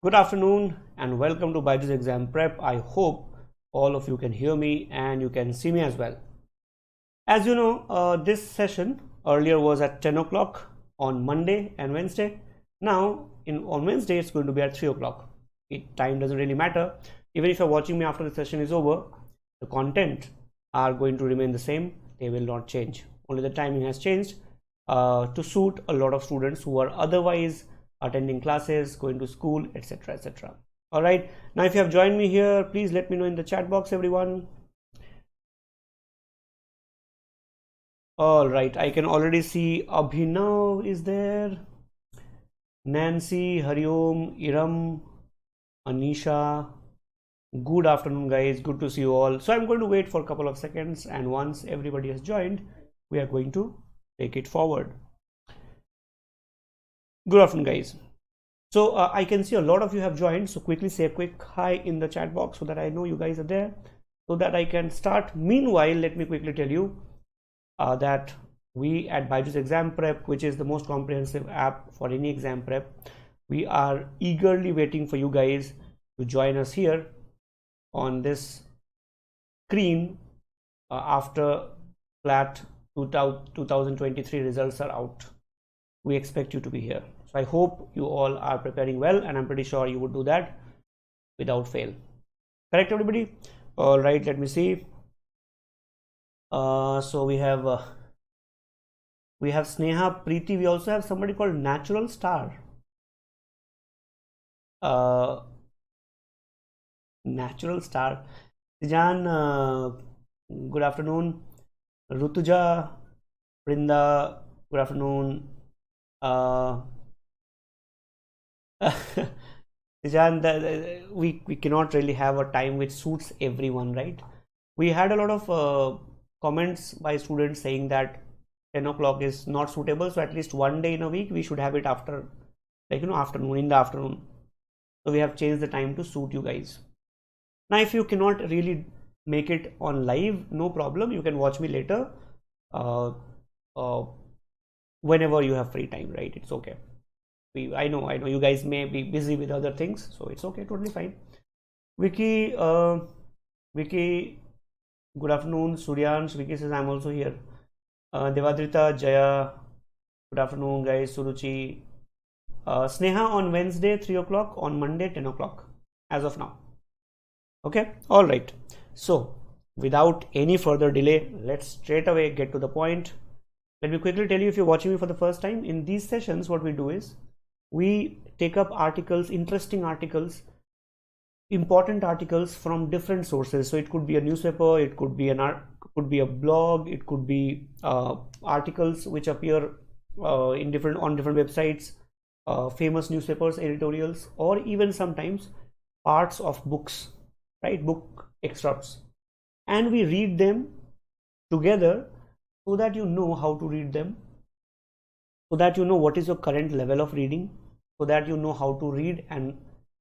Good afternoon and welcome to BYJU'S exam prep. I hope all of you can hear me and you can see me as well. As you know, this session earlier was at 10 o'clock on Monday and Wednesday. Now on Wednesday it's going to be at 3 o'clock. Time doesn't really matter. Even if you're watching me after the session is over, the content are going to remain the same. They will not change. Only the timing has changed to suit a lot of students who are otherwise attending classes, going to school, etc, etc. All right, now if you have joined me here, please let me know in the chat box, everyone. All right, I can already see Abhinav is there, Nancy, Hariom, Iram, Anisha. Good afternoon, guys. Good to see you all. So I'm going to wait for a couple of seconds, and once everybody has joined, we are going to take it forward. Good afternoon, guys. So I can see a lot of you have joined, so quickly say a quick hi in the chat box so that I know you guys are there, so that I can start. Meanwhile, let me quickly tell you that we at BYJU'S Exam Prep, which is the most comprehensive app for any exam prep, we are eagerly waiting for you guys to join us here on this screen after CLAT 2023 results are out. We expect you to be here. So I hope you all are preparing well, and I'm pretty sure you would do that without fail. Correct, everybody? All right, let me see. So we have Sneha, Preeti. We also have somebody called Natural Star. Natural Star. Tijan, good afternoon. Rutuja, Brinda, good afternoon. Tijan, we cannot really have a time which suits everyone, right? We had a lot of comments by students saying that 10 o'clock is not suitable, so at least one day in a week we should have it after, like, afternoon, in the afternoon. So we have changed the time to suit you guys. Now if you cannot really make it on live, no problem, you can watch me later whenever you have free time, right? It's okay. I know you guys may be busy with other things, so it's okay, totally fine. Vicky, good afternoon. Suryansh, Vicky says I'm also here. Devadrita, Jaya, good afternoon, guys. Suruchi, Sneha on Wednesday 3 o'clock, on Monday 10 o'clock as of now. Okay, all right. So without any further delay, let's straight away get to the point. Let me quickly tell you, if you're watching me for the first time, in these sessions what we do is we take up articles, interesting articles, important articles from different sources. So it could be a newspaper, it could be a blog, it could be articles which appear on different websites, famous newspapers, editorials, or even sometimes parts of books, right? Book extracts, and we read them together so that you know how to read them, so that you know what is your current level of reading, so that you know how to read and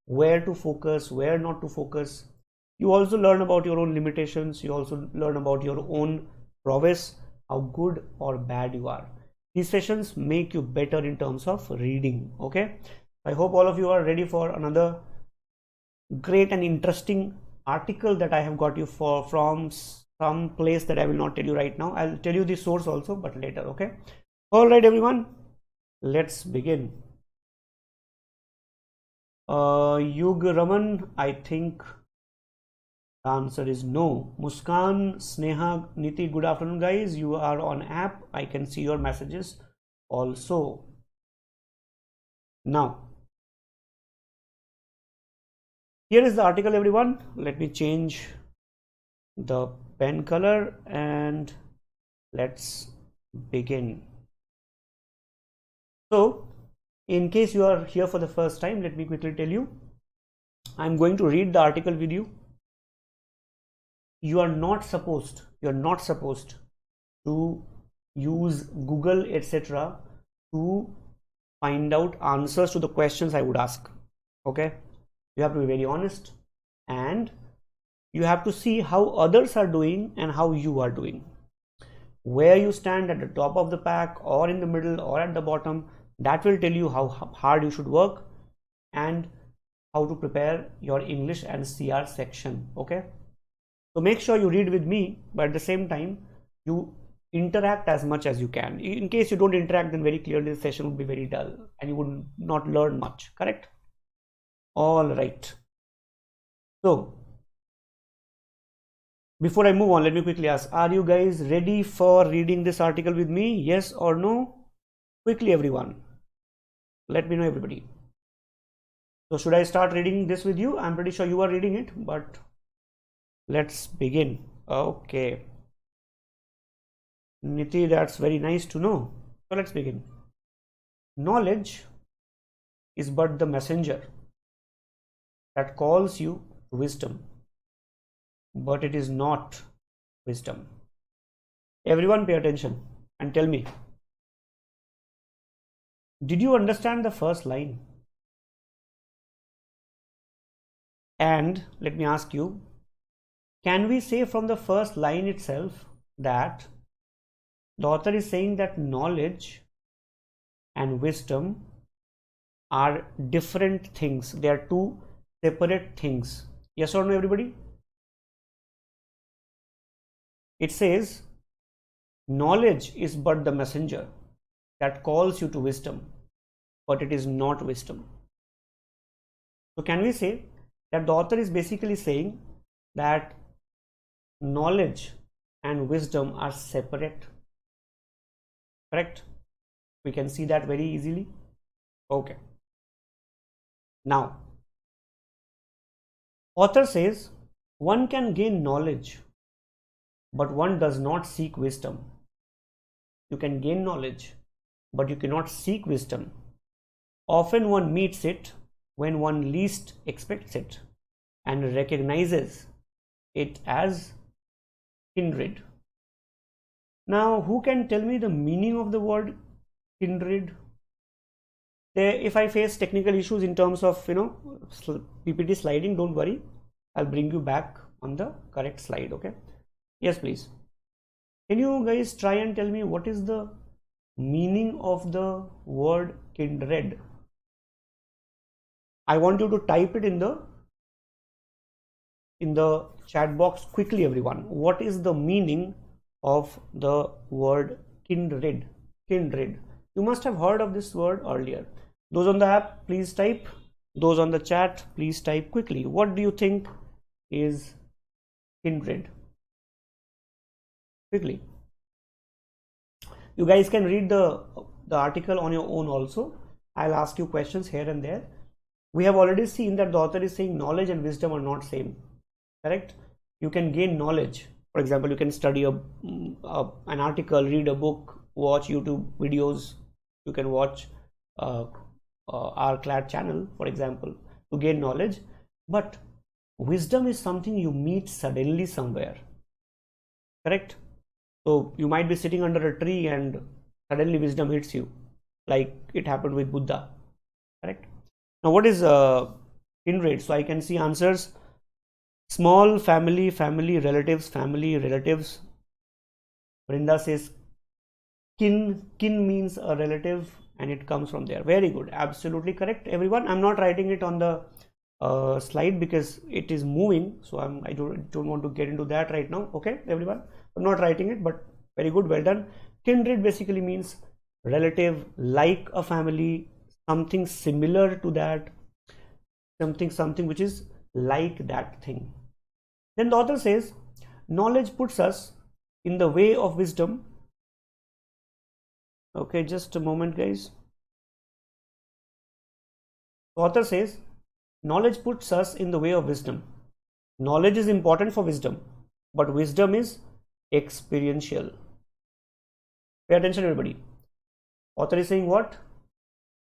where to focus, where not to focus. You also learn about your own limitations. You also learn about your own prowess, how good or bad you are. These sessions make you better in terms of reading. Okay, I hope all of you are ready for another great and interesting article that I have got you from some place that I will not tell you right now. I'll tell you the source also, but later. Okay, all right, everyone, let's begin. Yug Raman, I think the answer is no. Muskan, Sneha, Niti, good afternoon, guys. You are on app. I can see your messages also. Now, here is the article, everyone. Let me change the pen color and let's begin. So, in case you are here for the first time, let me quickly tell you, I'm going to read the article with you. You're not supposed to use Google, etc. to find out answers to the questions I would ask. Okay, you have to be very honest, and you have to see how others are doing and how you are doing. Where you stand, at the top of the pack or in the middle or at the bottom, that will tell you how hard you should work, and how to prepare your English and CR section. Okay, so make sure you read with me, but at the same time you interact as much as you can. In case you don't interact, then very clearly the session would be very dull and you would not learn much. Correct? All right. So before I move on, let me quickly ask, are you guys ready for reading this article with me? Yes or no? Quickly, everyone. Let me know, everybody. So should I start reading this with you? I'm pretty sure you are reading it, but let's begin. Okay. Niti, that's very nice to know. So let's begin. Knowledge is but the messenger that calls you to wisdom, but it is not wisdom. Everyone pay attention and tell me, did you understand the first line? And let me ask you, can we say from the first line itself that the author is saying that knowledge and wisdom are different things? They are two separate things. Yes or no, everybody? It says knowledge is but the messenger that calls you to wisdom, but it is not wisdom. So can we say that the author is basically saying that knowledge and wisdom are separate? Correct? We can see that very easily. Okay. Now, author says one can gain knowledge, but one does not seek wisdom. You can gain knowledge, but you cannot seek wisdom. Often one meets it when one least expects it and recognizes it as kindred. Now, who can tell me the meaning of the word kindred? If I face technical issues in terms of PPT sliding, don't worry, I'll bring you back on the correct slide. Okay, yes please. Can you guys try and tell me what is the meaning of the word kindred? I want you to type it in the chat box quickly, everyone. What is the meaning of the word kindred? Kindred. You must have heard of this word earlier. Those on the app, please type. Those on the chat, please type quickly. What do you think is kindred? Quickly. You guys can read the article on your own also. I'll ask you questions here and there. We have already seen that the author is saying knowledge and wisdom are not same. Correct? You can gain knowledge. For example, you can study an article, read a book, watch YouTube videos. You can watch our CLAT channel, for example, to gain knowledge. But wisdom is something you meet suddenly somewhere. Correct? So you might be sitting under a tree and suddenly wisdom hits you, like it happened with Buddha. Correct? Now what is kindred? So I can see answers: small family, family, relatives, family, relatives. Brinda says kin means a relative and it comes from there. Very good, absolutely correct, everyone. I'm not writing it on the slide because it is moving, so I don't want to get into that right now. Okay, everyone, I'm not writing it, but very good, well done. Kindred basically means relative, like a family, something similar to that, something which is like that thing. Then the author says knowledge puts us in the way of wisdom. Okay, just a moment, guys. The author says knowledge puts us in the way of wisdom. Knowledge is important for wisdom, but wisdom is experiential. Pay attention, everybody. Author is saying what?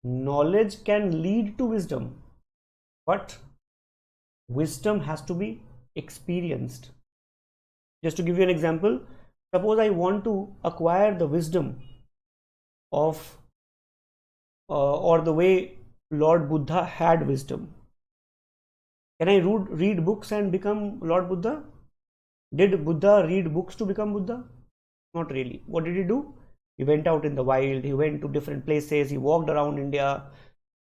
Knowledge can lead to wisdom, but wisdom has to be experienced. Just to give you an example, suppose I want to acquire the wisdom of or the way Lord Buddha had wisdom. Can I read books and become Lord Buddha? Did Buddha read books to become Buddha? Not really. What did he do? He went out in the wild, he went to different places, he walked around India,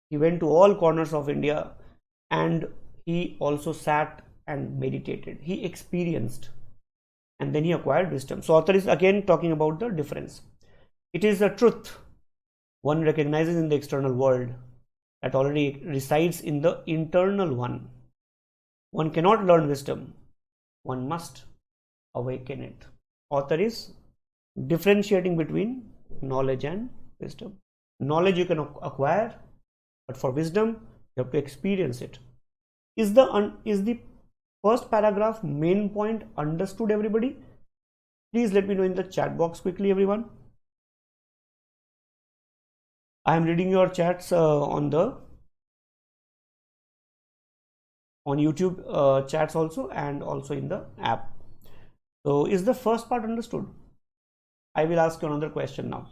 he went to all corners of India, and he also sat and meditated. He experienced and then he acquired wisdom. So author is again talking about the difference. It is a truth one recognizes in the external world that already resides in the internal one. One cannot learn wisdom, one must awaken it. Author is differentiating between knowledge and wisdom. Knowledge you can acquire, but for wisdom you have to experience it. Is the first paragraph main point understood, everybody? Please let me know in the chat box quickly, everyone. I am reading your chats on YouTube chats also, and also in the app. So is the first part understood? I will ask you another question now.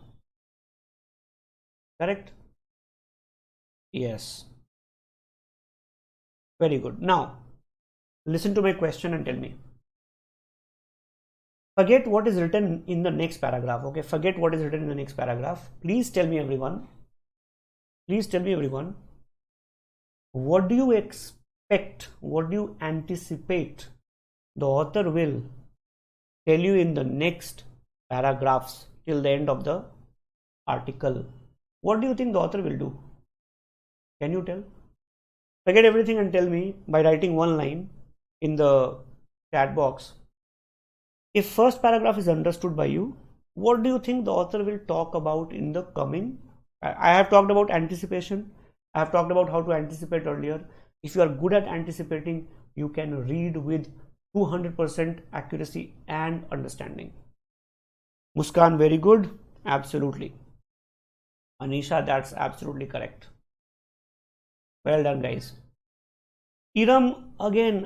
Correct? Yes. Very good. Now listen to my question and tell me. Forget what is written in the next paragraph. Okay, forget what is written in the next paragraph. Please tell me, everyone. Please tell me, everyone. What do you expect? What do you anticipate the author will tell you in the next paragraphs till the end of the article? What do you think the author will do? Can you tell? Forget everything and tell me by writing one line in the chat box. If first paragraph is understood by you, what do you think the author will talk about in the coming? I have talked about anticipation. I have talked about how to anticipate earlier. If you are good at anticipating, you can read with 200% accuracy and understanding. Muskan, very good. Absolutely. Anisha, that's absolutely correct. Well done, guys. Iram, again,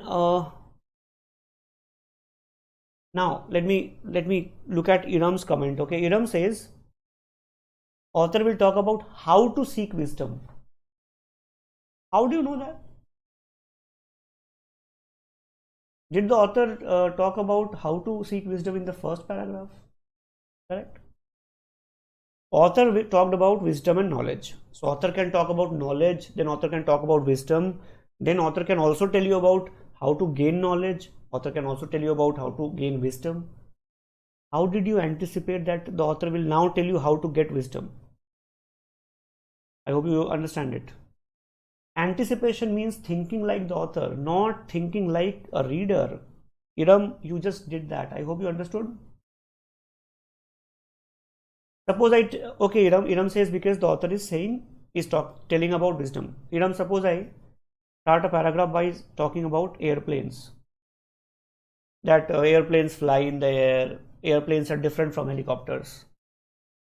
now let me look at Iram's comment. Okay, Iram says author will talk about how to seek wisdom. How do you know that? Did the author talk about how to seek wisdom in the first paragraph? Correct. Author talked about wisdom and knowledge. So author can talk about knowledge, then author can talk about wisdom, then author can also tell you about how to gain knowledge. Author can also tell you about how to gain wisdom. How did you anticipate that the author will now tell you how to get wisdom? I hope you understand it. Anticipation means thinking like the author, not thinking like a reader. Iram, you just did that. I hope you understood. Suppose okay, Iram says because the author is telling about wisdom. Iram, suppose I start a paragraph by talking about airplanes. That airplanes fly in the air, airplanes are different from helicopters,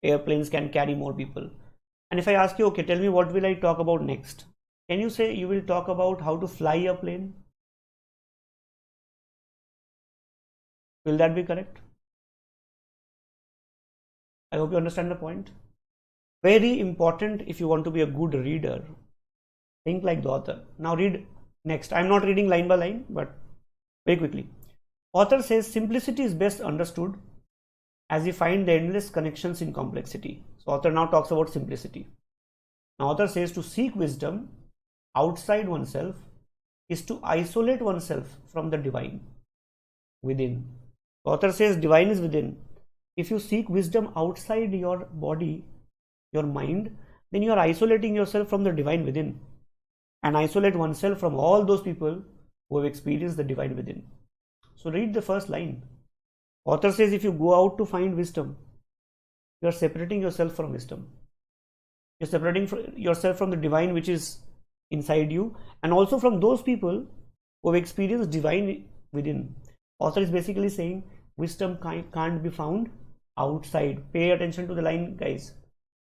airplanes can carry more people. And if I ask you, okay, tell me what will I talk about next? Can you say you will talk about how to fly a plane? Will that be correct? I hope you understand the point. Very important if you want to be a good reader. Think like the author. Now read next. I'm not reading line by line, but very quickly. Author says simplicity is best understood as we find the endless connections in complexity. So author now talks about simplicity. Now author says to seek wisdom outside oneself is to isolate oneself from the divine within. Author says divine is within. If you seek wisdom outside your body, your mind, then you are isolating yourself from the divine within, and isolate oneself from all those people who have experienced the divine within. So read the first line. Author says if you go out to find wisdom, you are separating yourself from wisdom. You're separating yourself from the divine which is inside you, and also from those people who have experienced divine within. Author is basically saying wisdom can't be found outside. Pay attention to the line, guys.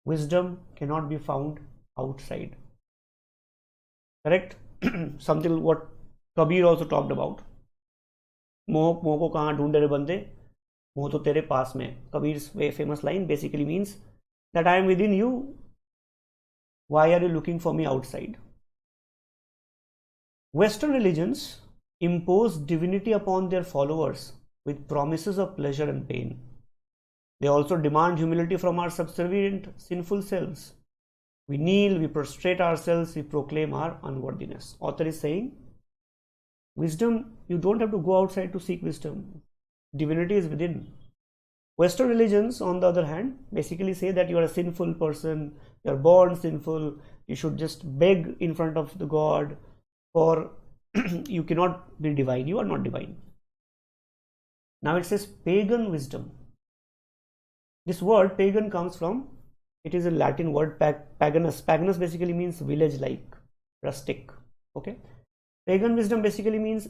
Wisdom cannot be found outside. Correct? Something what Kabir also talked about. मोह मोह को कहाँ ढूंढे रे बंदे, मोह तो तेरे पास में. Kabir's famous line basically means that I am within you. Why are you looking for me outside? Western religions impose divinity upon their followers with promises of pleasure and pain. They also demand humility from our subservient, sinful selves. We kneel, we prostrate ourselves, we proclaim our unworthiness. Author is saying, wisdom, you don't have to go outside to seek wisdom. Divinity is within. Western religions, on the other hand, basically say that you are a sinful person, you are born sinful, you should just beg in front of the God, or you cannot be divine, you are not divine. Now it says pagan wisdom. This word pagan comes from, it is a Latin word paganus. Paganus basically means village like, rustic. Okay. Pagan wisdom basically means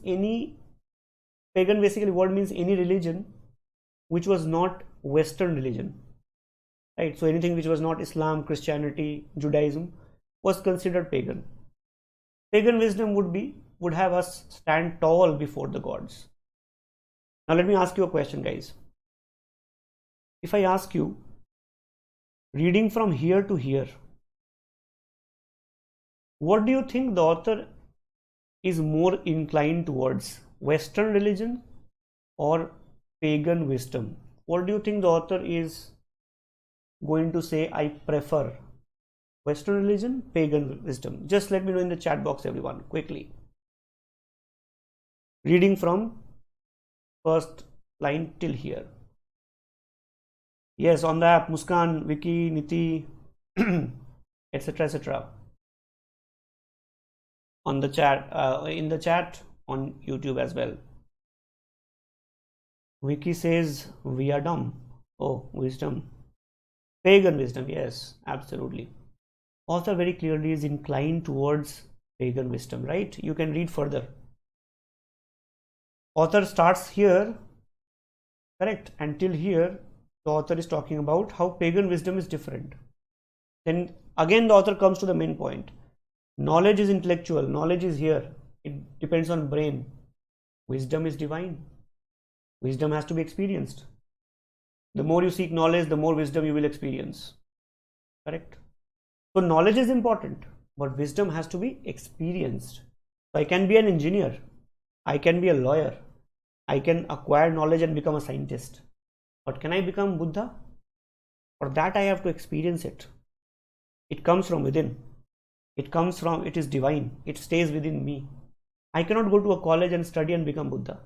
pagan basically word means any religion which was not Western religion. Right. So anything which was not Islam, Christianity, Judaism was considered pagan. Pagan wisdom would have us stand tall before the gods. Now let me ask you a question, guys. If I ask you, reading from here to here, what do you think the author is more inclined towards, Western religion or pagan wisdom? What do you think the author is going to say? I prefer Western religion, pagan wisdom. Just let me know in the chat box, everyone, quickly. Reading from first line till here. Yes, on the app, Muskan, Vicky, Niti, etc., etc. On the chat, in the chat on YouTube as well. Vicky says we are dumb. Oh, wisdom, pagan wisdom. Yes, absolutely. Author very clearly is inclined towards pagan wisdom, right? You can read further. Author starts here, correct, until here. The author is talking about how pagan wisdom is different. Then again the author comes to the main point. Knowledge is intellectual, knowledge is here, it depends on brain. Wisdom is divine. Wisdom has to be experienced. The more you seek knowledge, the more wisdom you will experience. Correct? So knowledge is important, but wisdom has to be experienced. So I can be an engineer, I can be a lawyer, I can acquire knowledge and become a scientist. But can I become Buddha? For that I have to experience it. It comes from within. It is divine. It stays within me. I cannot go to a college and study and become Buddha.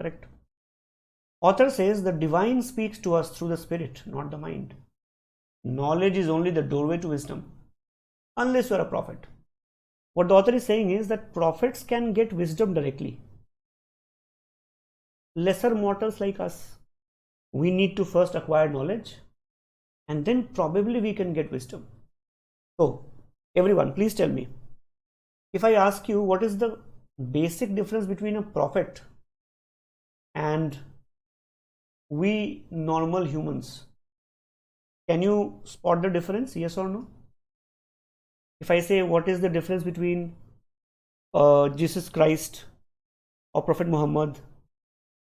Correct? Author says the divine speaks to us through the spirit, not the mind. Knowledge is only the doorway to wisdom, unless you are a prophet. What the author is saying is that prophets can get wisdom directly. Lesser mortals like us, we need to first acquire knowledge and then probably we can get wisdom. So everyone, please tell me, if I ask you what is the basic difference between a prophet and we normal humans, can you spot the difference? Yes or no? If I say what is the difference between Jesus Christ or Prophet Muhammad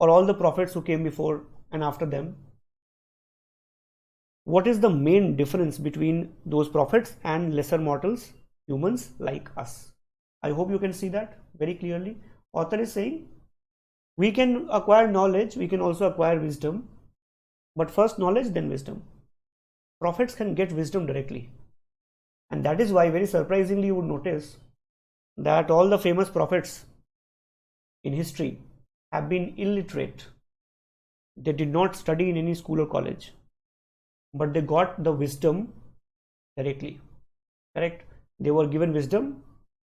or all the prophets who came before and after them, what is the main difference between those prophets and lesser mortals, humans like us? I hope you can see that very clearly. Author is saying we can acquire knowledge, we can also acquire wisdom, but first knowledge, then wisdom. Prophets can get wisdom directly, and that is why very surprisingly you would notice that all the famous prophets in history have been illiterate. They did not study in any school or college, but they got the wisdom directly. Correct? They were given wisdom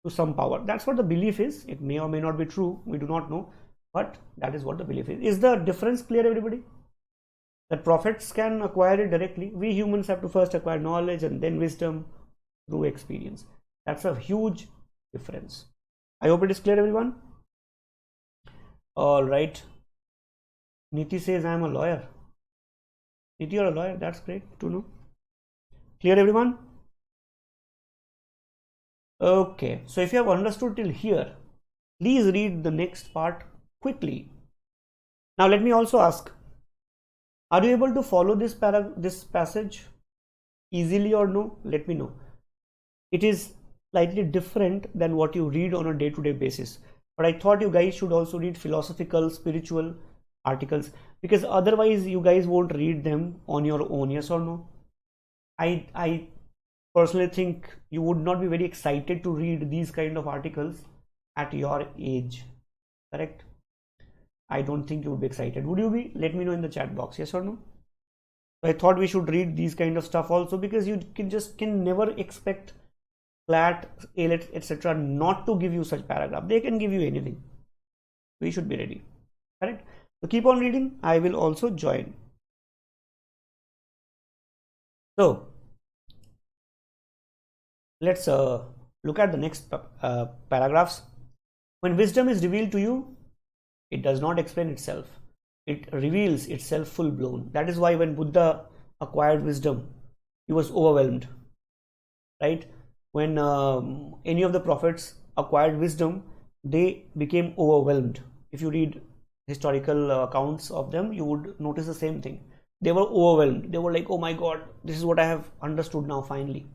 to some power. That's what the belief is. It may or may not be true, we do not know, but that is what the belief is. Is the difference clear, everybody? That prophets can acquire it directly. We humans have to first acquire knowledge and then wisdom through experience. That's a huge difference. I hope it is clear, everyone. All right. Niti says I am a lawyer. Niti, you're a lawyer. That's great to know. Clear, everyone? Okay. So if you have understood till here, please read the next part quickly. Now let me also ask, are you able to follow this passage easily or no? Let me know. It is slightly different than what you read on a day-to-day basis, but I thought you guys should also read philosophical, spiritual articles, because otherwise you guys won't read them on your own. Yes or no? I personally think you would not be very excited to read these kind of articles at your age, correct? I don't think you would be excited. Would you be? Let me know in the chat box, yes or no? I thought we should read these kind of stuff also, because you can never expect CLAT, ALET, etc. not to give you such paragraph. They can give you anything. We should be ready, correct? So keep on reading. I will also join. So let's look at the next paragraphs. When wisdom is revealed to you, it does not explain itself. It reveals itself full blown. That is why when Buddha acquired wisdom, he was overwhelmed, right? When any of the prophets acquired wisdom, they became overwhelmed. If you read historical accounts of them, you would notice the same thing. They were overwhelmed. They were like, oh my God, this is what I have understood now finally.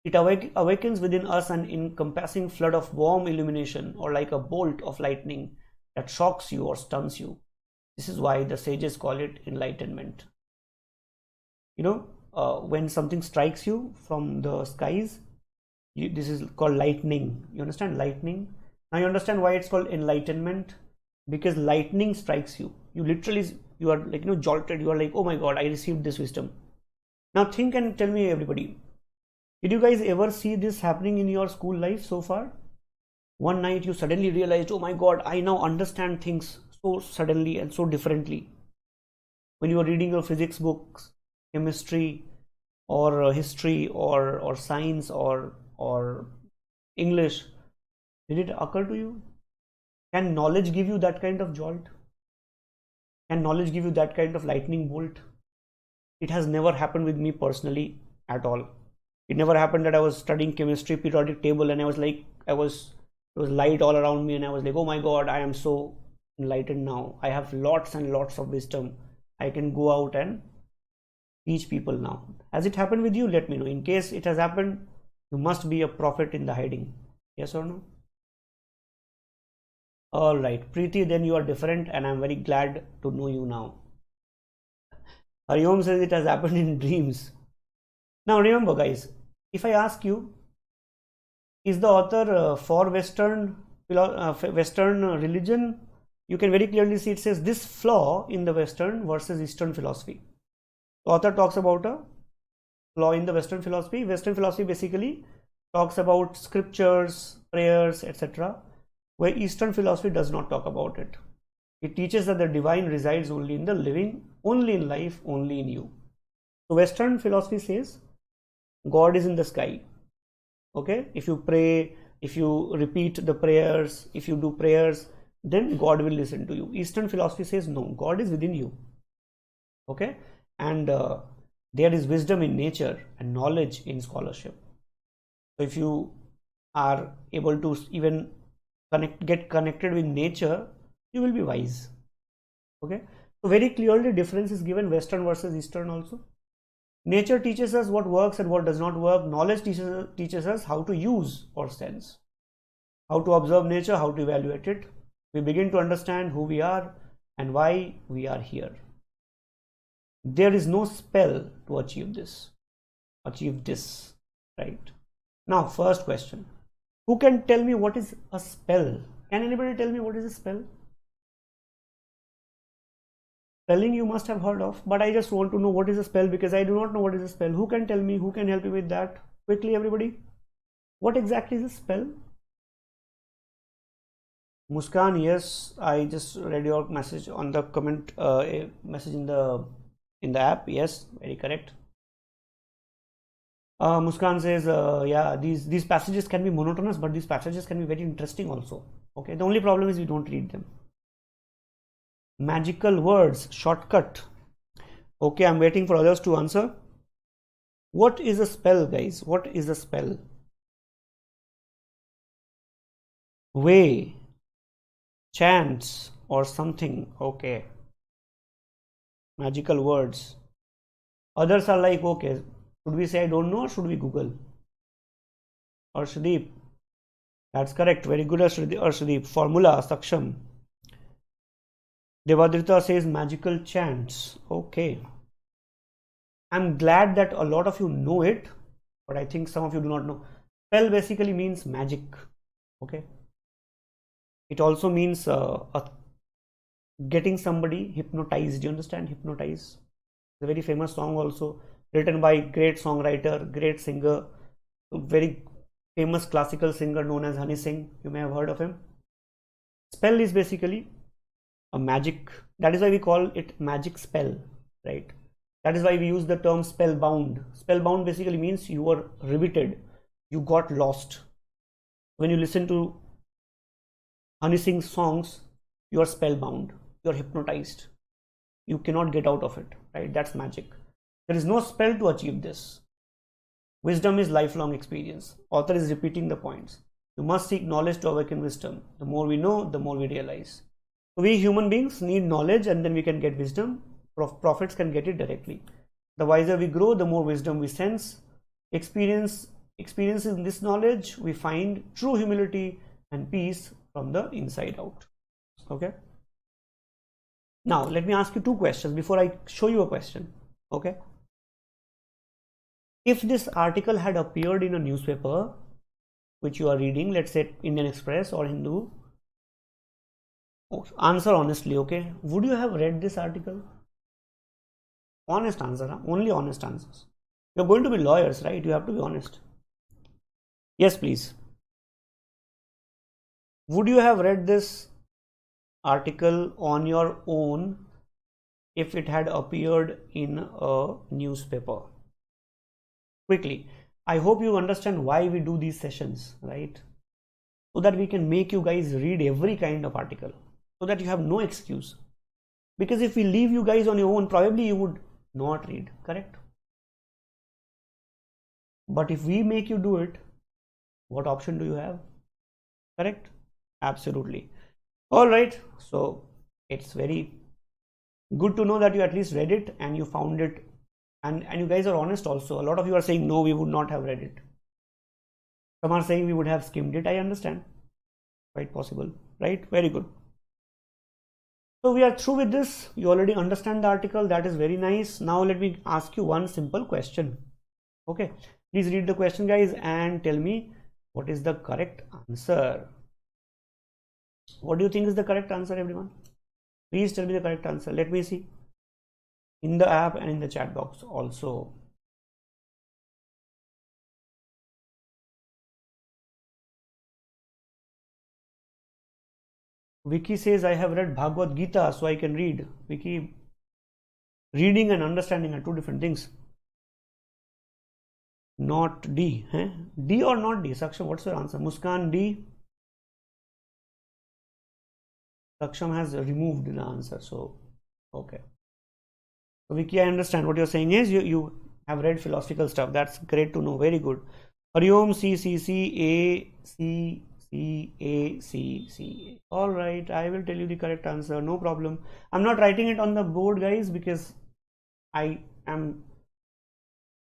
It awakens within us an encompassing flood of warm illumination, or like a bolt of lightning that shocks you or stuns you. This is why the sages call it enlightenment. You know, when something strikes you from the skies, this is called lightning. You understand? Lightning. Now you understand why it's called enlightenment, because lightning strikes you. You literally, you are like, jolted. You are like, oh my God, I received this wisdom. Now think and tell me, everybody, did you guys ever see this happening in your school life so far? One night you suddenly realized, oh my God, I now understand things so suddenly and so differently. When you are reading your physics books, chemistry, or history, or science, or English, did it occur to you? Can knowledge give you that kind of jolt? Can knowledge give you that kind of lightning bolt? It has never happened with me personally at all. It never happened that I was studying chemistry periodic table and I was like, it was light all around me and I was like, oh my God, I am so enlightened now. I have lots and lots of wisdom. I can go out and teach people now. Has it happened with you? Let me know. In case it has happened, you must be a prophet in the hiding. Yes or no? All right, Preeti, then you are different and I'm very glad to know you now. Hariom says it has happened in dreams. Now remember, guys, if I ask you, is the author for Western religion? You can very clearly see it says this flaw in the Western versus Eastern philosophy. The author talks about a flaw in the Western philosophy. Western philosophy basically talks about scriptures, prayers, etc., where Eastern philosophy does not talk about it. It teaches that the divine resides only in the living, only in life, only in you. So Western philosophy says God is in the sky. Okay, if you pray, if you repeat the prayers, if you do prayers, then God will listen to you. Eastern philosophy says no, God is within you. Okay, and there is wisdom in nature and knowledge in scholarship. So if you are able to even get connected with nature, you will be wise. Okay, so very clearly difference is given Western versus Eastern also. Nature teaches us what works and what does not work. Knowledge teaches us how to use our sense, how to observe nature, how to evaluate it. We begin to understand who we are and why we are here. There is no spell to achieve this, right? Now, first question. Who can tell me what is a spell? Can anybody tell me what is a spell? Spelling you must have heard of, but I just want to know what is a spell, because I do not know what is a spell. Who can tell me? Who can help me with that? Quickly, everybody. What exactly is a spell? Muskan, yes, I just read your message on the comment, message in the app. Yes, very correct. Muskan says, yeah, these passages can be monotonous, but these passages can be very interesting also. Okay, the only problem is we don't read them. Magical words, shortcut. Okay, I'm waiting for others to answer. What is a spell, guys? What is a spell? Way, chants, or something. Okay. Magical words. Others are like, okay, should we say I don't know, or should we Google? Arshdeep. That's correct. Very good, Arshdeep. Formula, Saksham. Devadrita says magical chants. Okay. I'm glad that a lot of you know it, but I think some of you do not know. Spell basically means magic. Okay. It also means getting somebody hypnotized. Do you understand? Hypnotize. It's a very famous song also, written by great songwriter, great singer, very famous classical singer known as Honey Singh. You may have heard of him. Spell is basically a magic. That is why we call it magic spell, right? That is why we use the term spellbound. Spellbound basically means you were riveted, you got lost. When you listen to Honey Singh's songs, you are spellbound, you are hypnotized, you cannot get out of it, right? That's magic. There is no spell to achieve this. Wisdom is lifelong experience. Author is repeating the points. You must seek knowledge to awaken wisdom. The more we know, the more we realize. So we human beings need knowledge, and then we can get wisdom. Prophets can get it directly. The wiser we grow, the more wisdom we sense. Experiences this knowledge, we find true humility and peace from the inside out. Okay. Now let me ask you two questions before I show you a question. Okay. If this article had appeared in a newspaper which you are reading, let's say Indian Express or Hindu, answer honestly, okay? Would you have read this article? Honest answer, huh? Only honest answers. You're going to be lawyers, right? You have to be honest. Yes, please. Would you have read this article on your own if it had appeared in a newspaper? Quickly, I hope you understand why we do these sessions, right? So that we can make you guys read every kind of article, so that you have no excuse. Because if we leave you guys on your own, probably you would not read, correct? But if we make you do it, what option do you have? Correct? Absolutely. All right. So it's very good to know that you at least read it and you found it, and you guys are honest also. A lot of you are saying, no, we would not have read it. Some are saying we would have skimmed it. I understand. Quite possible, right? Very good. So we are through with this. You already understand the article. That is very nice. Now let me ask you one simple question. Okay. Please read the question, guys, and tell me what is the correct answer. What do you think is the correct answer, everyone? Please tell me the correct answer. Let me see in the app and in the chat box also. Vicky says, I have read Bhagavad Gita, so I can read. Vicky, reading and understanding are two different things. Not D. Eh? D or not D? Saksham, what's your answer? Muskan, D. Saksham has removed the answer, so okay. So Vicky, I understand what you're saying is you have read philosophical stuff. That's great to know. Very good. Hariom, C, C, C, A, C, C, A, C, C, A. All right, I will tell you the correct answer. No problem. I'm not writing it on the board, guys, because I am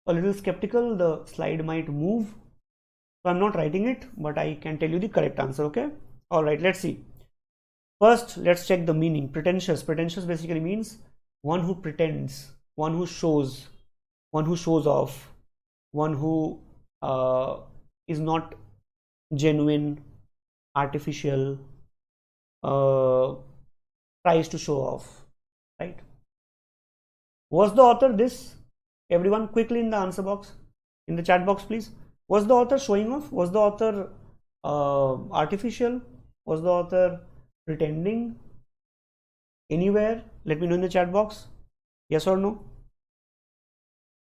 a little skeptical. The slide might move. So I'm not writing it, but I can tell you the correct answer. Okay. All right, let's see. First, let's check the meaning. Pretentious. Pretentious basically means one who pretends, one who shows off, one who is not genuine, artificial, tries to show off, right? Was the author this? Everyone quickly in the answer box, in the chat box, please. Was the author showing off? Was the author artificial? Was the author pretending? Anywhere? Let me know in the chat box. Yes or no?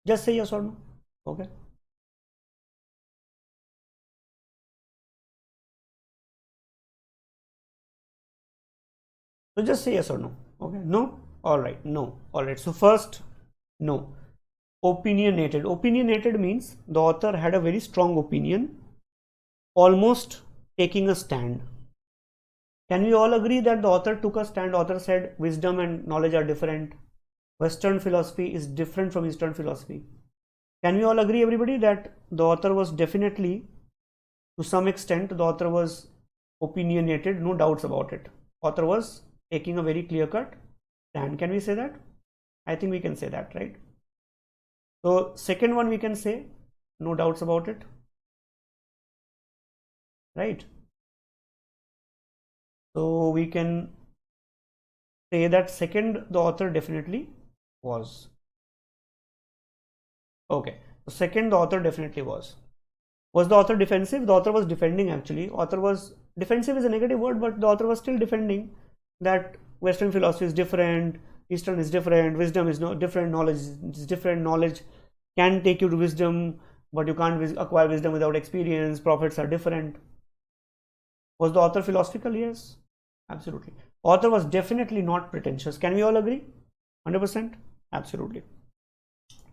Just say yes or no. Okay. So just say yes or no. Okay. No. All right. No. All right. So first, no. Opinionated. Opinionated means the author had a very strong opinion, almost taking a stand. Can we all agree that the author took a stand? Author said wisdom and knowledge are different. Western philosophy is different from Eastern philosophy. Can we all agree, everybody, that the author was definitely, to some extent, the author was opinionated, no doubts about it. Author was taking a very clear-cut stand. Can we say that? I think we can say that, right? So second one we can say No doubts about it, right? So we can say that second, the author definitely was. Okay, so second, the author definitely was. Was the author defensive? The author was defending actually. Author was defensive is a negative word, but the author was still defending that Western philosophy is different, Eastern is different, wisdom is no different, knowledge is different, knowledge can take you to wisdom, but you can't acquire wisdom without experience. Prophets are different. Was the author philosophical? Yes, absolutely. Author was definitely not pretentious. Can we all agree? 100%? Absolutely.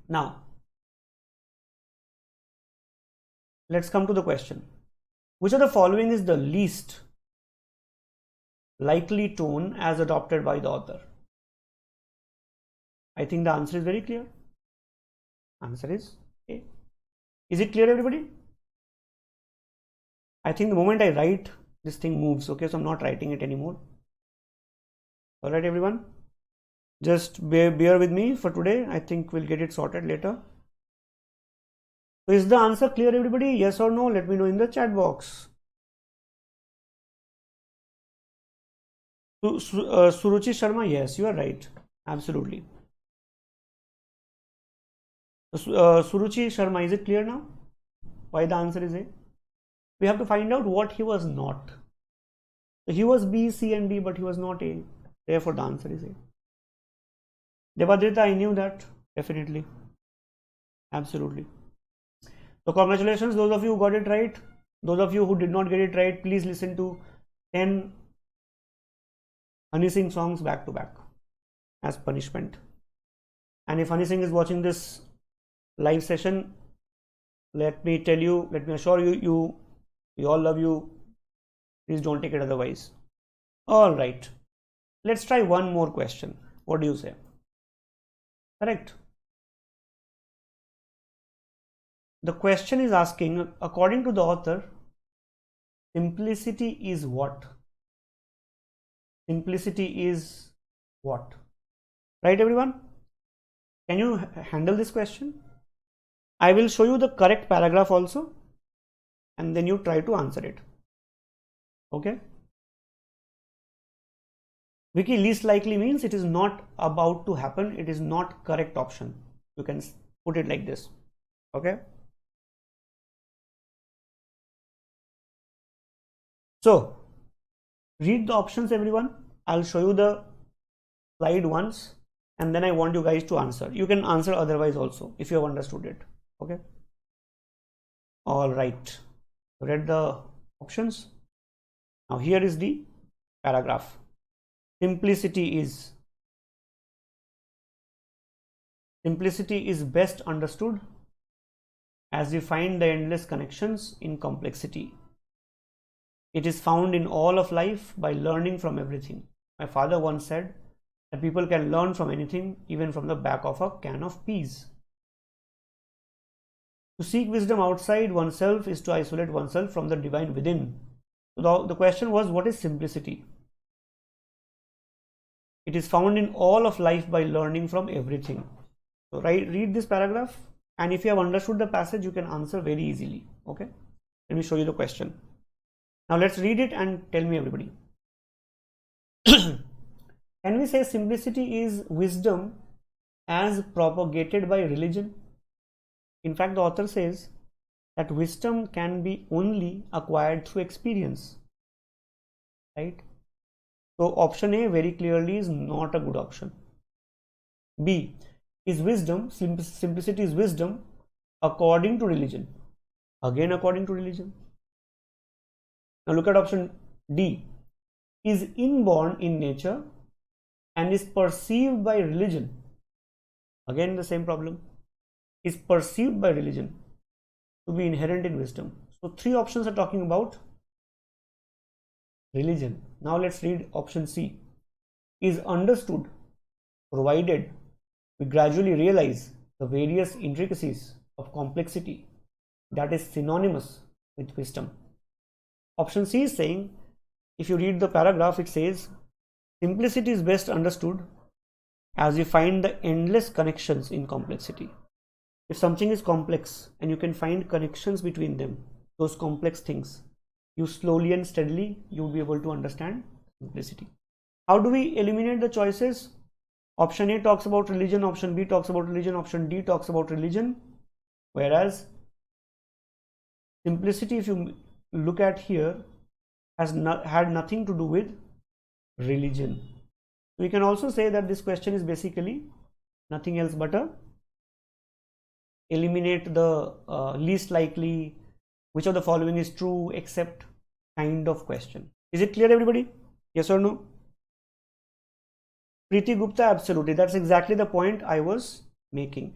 Now, let's come to the question. Which of the following is the least likely tone as adopted by the author? I think the answer is very clear. Answer is A. Is it clear, everybody? I think the moment I write, this thing moves. Okay, so I'm not writing it anymore. All right, everyone. Just bear with me for today. I think we'll get it sorted later. So is the answer clear, everybody? Yes or no? Let me know in the chat box. Suruchi Sharma, yes, you are right. Absolutely. Suruchi Sharma, is it clear now? Why the answer is A? We have to find out what he was not. He was B, C and D, but he was not A. Therefore, the answer is A. Devadrita, I knew that. Definitely. Absolutely. So congratulations, those of you who got it right. Those of you who did not get it right, please listen to 10 Honey Singh songs back to back as punishment. And if Honey Singh is watching this live session, let me assure you, we all love you. Please don't take it otherwise. All right. Let's try one more question. What do you say? Correct. The question is asking, according to the author, simplicity is what? Simplicity is what? Right, everyone? Can you handle this question? I will show you the correct paragraph also, and then you try to answer it. Okay? Vicky, least likely means it is not about to happen. It is not correct option. You can put it like this. Okay? So, read the options, everyone. I'll show you the slide once, and then I want you guys to answer. You can answer otherwise also if you have understood it. Okay? All right. Read the options. Now here is the paragraph. Simplicity is best understood as we find the endless connections in complexity. It is found in all of life by learning from everything. My father once said that people can learn from anything, even from the back of a can of peas. To seek wisdom outside oneself is to isolate oneself from the divine within. So the question was, what is simplicity? It is found in all of life by learning from everything. So read this paragraph, and if you have understood the passage, you can answer very easily. Okay? Let me show you the question. Now let's read it and tell me, everybody. Can we say simplicity is wisdom as propagated by religion? In fact, the author says that wisdom can be only acquired through experience. Right? So option A very clearly is not a good option. B is wisdom, simplicity is wisdom according to religion. Again, according to religion. Now look at option D, is inborn in nature and is perceived by religion. Again, the same problem. Is perceived by religion to be inherent in wisdom. So three options are talking about religion. Now let's read option C. Is understood provided we gradually realize the various intricacies of complexity that is synonymous with wisdom. Option C is saying, if you read the paragraph, it says simplicity is best understood as we find the endless connections in complexity. If something is complex and you can find connections between them, those complex things, you slowly and steadily, you will be able to understand simplicity. How do we eliminate the choices? Option A talks about religion, option B talks about religion, option D talks about religion. Whereas simplicity, if you look at here, has had nothing to do with religion. We can also say that this question is basically nothing else but a eliminate the least likely, which of the following is true except kind of question. Is it clear, everybody? Yes or no? Preeti Gupta, absolutely. That's exactly the point I was making.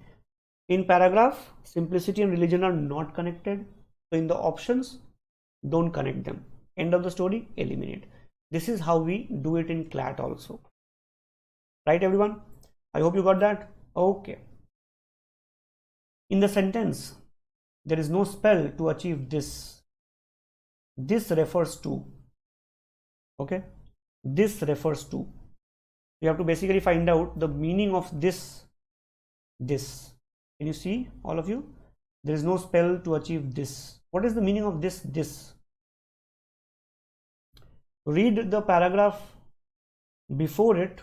In paragraph, simplicity and religion are not connected. So in the options, don't connect them. End of the story, eliminate. This is how we do it in CLAT also. Right, everyone? I hope you got that. Okay. In the sentence, there is no spell to achieve this. This refers to. Okay. This refers to. You have to basically find out the meaning of this. This. Can you see, all of you? There is no spell to achieve this. What is the meaning of this? This. Read the paragraph before it.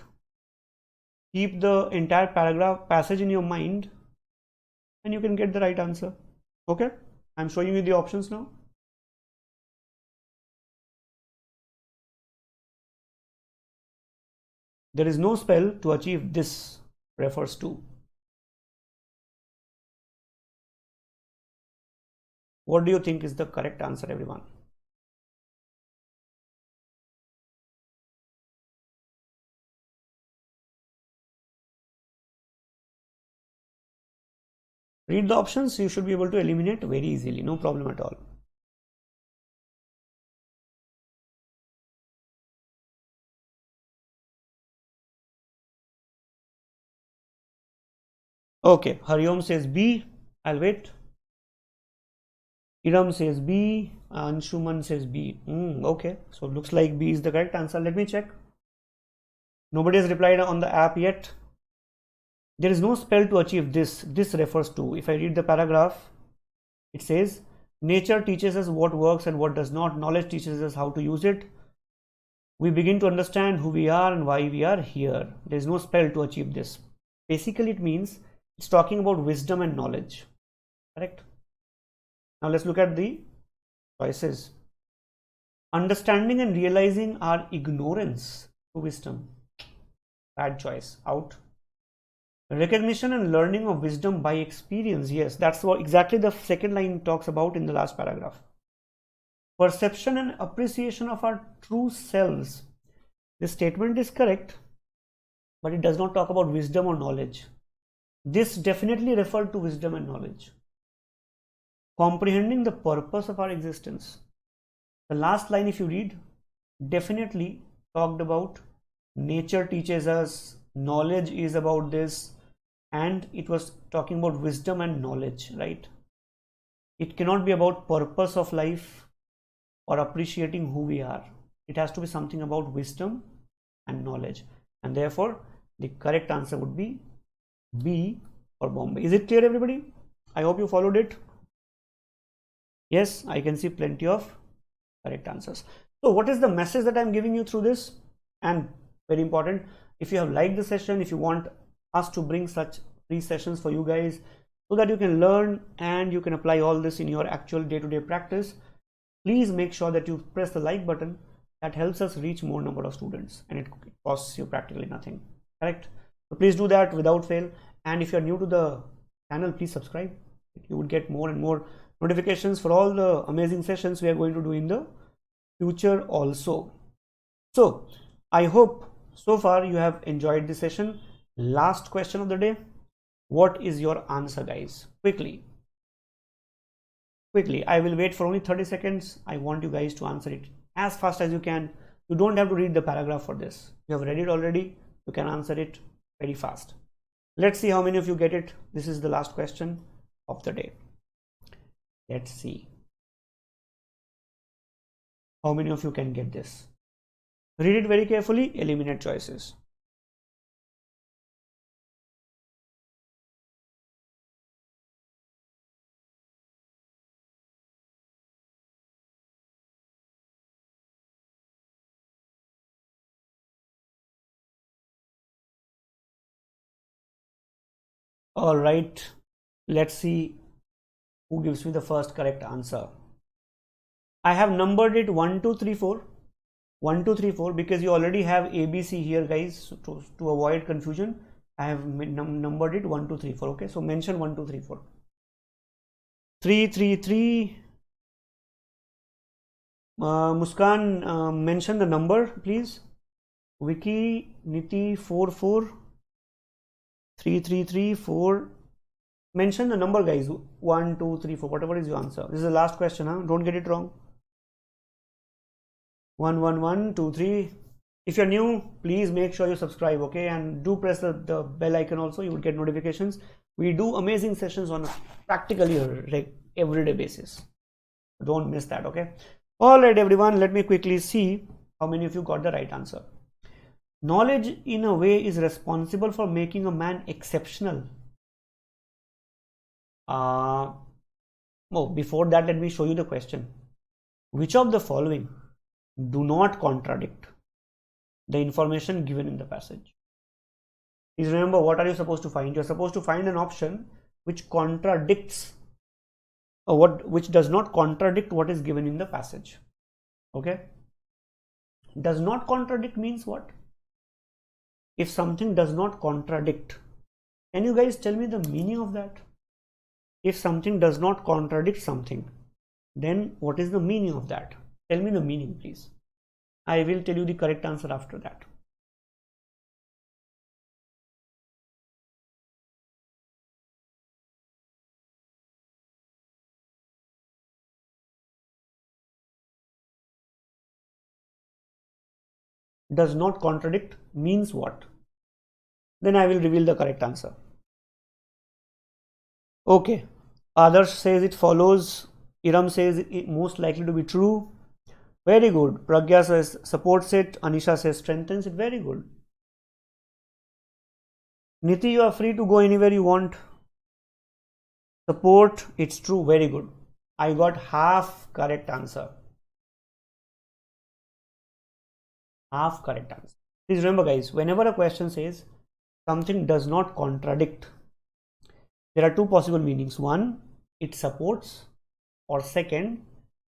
Keep the entire paragraph passage in your mind and you can get the right answer. Okay, I'm showing you the options now. There is no spell to achieve this refers to. What do you think is the correct answer, everyone? Read the options, you should be able to eliminate very easily, no problem at all. Okay, Hariom says B. I'll wait. Iram says B. Anshuman says B. Okay, so looks like B is the correct answer. Let me check. Nobody has replied on the app yet. There is no spell to achieve this. This refers to, if I read the paragraph, it says, nature teaches us what works and what does not. Knowledge teaches us how to use it. We begin to understand who we are and why we are here. There is no spell to achieve this. Basically, it means it's talking about wisdom and knowledge. Correct? Now let's look at the choices. Understanding and realizing our ignorance to wisdom. Bad choice. Out. Recognition and learning of wisdom by experience. Yes, that's what exactly the second line talks about in the last paragraph. Perception and appreciation of our true selves. This statement is correct, but it does not talk about wisdom or knowledge. This definitely referred to wisdom and knowledge. Comprehending the purpose of our existence. The last line, if you read, definitely talked about nature teaches us, knowledge is about this, and it was talking about wisdom and knowledge, right? It cannot be about purpose of life or appreciating who we are. It has to be something about wisdom and knowledge, and therefore the correct answer would be B for Bombay. Is it clear, everybody? I hope you followed it. Yes, I can see plenty of correct answers. So what is the message that I'm giving you through this? And very important, if you have liked the session, if you want us to bring such free sessions for you guys so that you can learn and you can apply all this in your actual day-to-day practice, please make sure that you press the like button. That helps us reach more number of students and it costs you practically nothing. Correct? So please do that without fail. And if you're new to the channel, please subscribe. You would get more and more notifications for all the amazing sessions we are going to do in the future also. So I hope so far you have enjoyed the session. Last question of the day. What is your answer, guys? Quickly. I will wait for only 30 seconds. I want you guys to answer it as fast as you can. You don't have to read the paragraph for this. You have read it already. You can answer it very fast. Let's see how many of you get it. This is the last question of the day. Let's see how many of you can get this. Read it very carefully. Eliminate choices. All right, let's see who gives me the first correct answer. I have numbered it 1, 2, 3, 4. 1, 2, 3, 4 because you already have ABC here, guys. So to avoid confusion, I have numbered it 1, 2, 3, 4. Okay, so mention 1, 2, 3, 4. 3, 3, 3. Muskan, mention the number, please. Vicky, Niti, 4, 4. 3, 3, 3, 4. Mention the number, guys. 1, 2, 3, 4. Whatever is your answer. This is the last question, huh? Don't get it wrong. 1, 1, 1, 2, 3. If you're new, please make sure you subscribe, okay? And do press the bell icon also. You will get notifications. We do amazing sessions on a practically everyday basis. Don't miss that, okay? All right, everyone. Let me quickly see how many of you got the right answer. Knowledge, in a way, is responsible for making a man exceptional. Before that, let me show you the question. Which of the following do not contradict the information given in the passage? Please remember, what are you supposed to find? You're supposed to find an option which contradicts which does not contradict what is given in the passage. Okay? Does not contradict means what? If something does not contradict, can you guys tell me the meaning of that? If something does not contradict something, then what is the meaning of that? Tell me the meaning, please. I will tell you the correct answer after that. Does not contradict means what? Then I will reveal the correct answer. Okay. Adarsh says it follows. Iram says it most likely to be true. Very good. Pragya says supports it. Anisha says strengthens it. Very good. Niti, you are free to go anywhere you want. Support, it's true. Very good. I got half correct answer. Half correct answer. Please remember, guys, whenever a question says something does not contradict, there are two possible meanings. One, it supports, or second,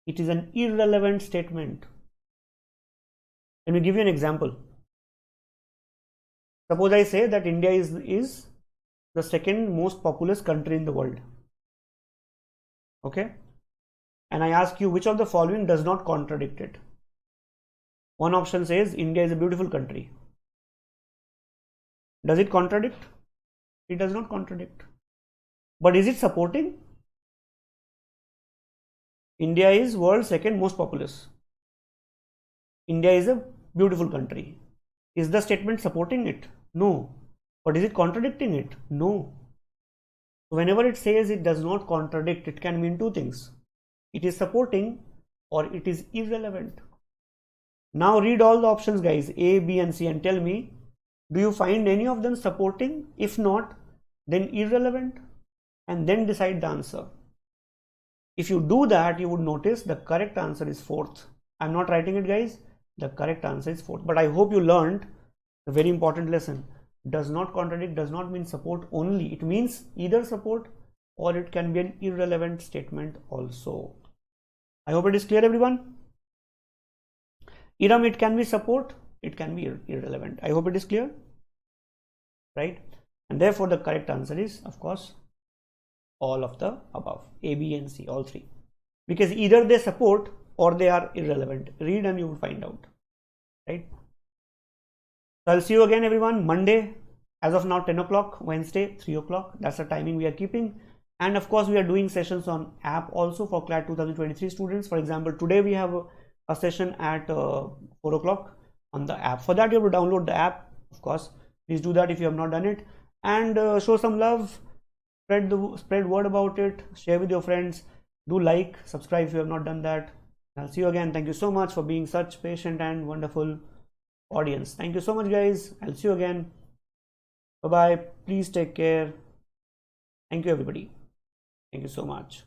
it is an irrelevant statement. Let me give you an example. Suppose I say that India is the second most populous country in the world. Okay? And I ask you which of the following does not contradict it. One option says India is a beautiful country. Does it contradict? It does not contradict. But is it supporting? India is world's second most populous. India is a beautiful country. Is the statement supporting it? No. But is it contradicting it? No. Whenever it says it does not contradict, it can mean two things. It is supporting or it is irrelevant. Now read all the options, guys, A, B and C, and tell me, do you find any of them supporting? If not, then irrelevant, and then decide the answer. If you do that, you would notice the correct answer is fourth. I'm not writing it, guys. The correct answer is fourth. But I hope you learned a very important lesson. Does not contradict does not mean support only. It means either support or it can be an irrelevant statement also. I hope it is clear, everyone. Iram, it can be support, it can be irrelevant. I hope it is clear, right? And therefore the correct answer is, of course, all of the above, A, B and C, all three, because either they support or they are irrelevant. Read and you will find out, right? So I'll see you again, everyone, Monday, as of now 10 o'clock, Wednesday 3 o'clock. That's the timing we are keeping. And of course we are doing sessions on app also for CLAT 2023 students. For example, today we have a session at 4 o'clock on the app. For that you have to download the app, of course. Please do that if you have not done it, and show some love, spread word about it, share with your friends, do like, subscribe if you have not done that. I'll see you again. Thank you so much for being such patient and wonderful audience. Thank you so much, guys. I'll see you again. Bye bye. Please take care. Thank you, everybody. Thank you so much.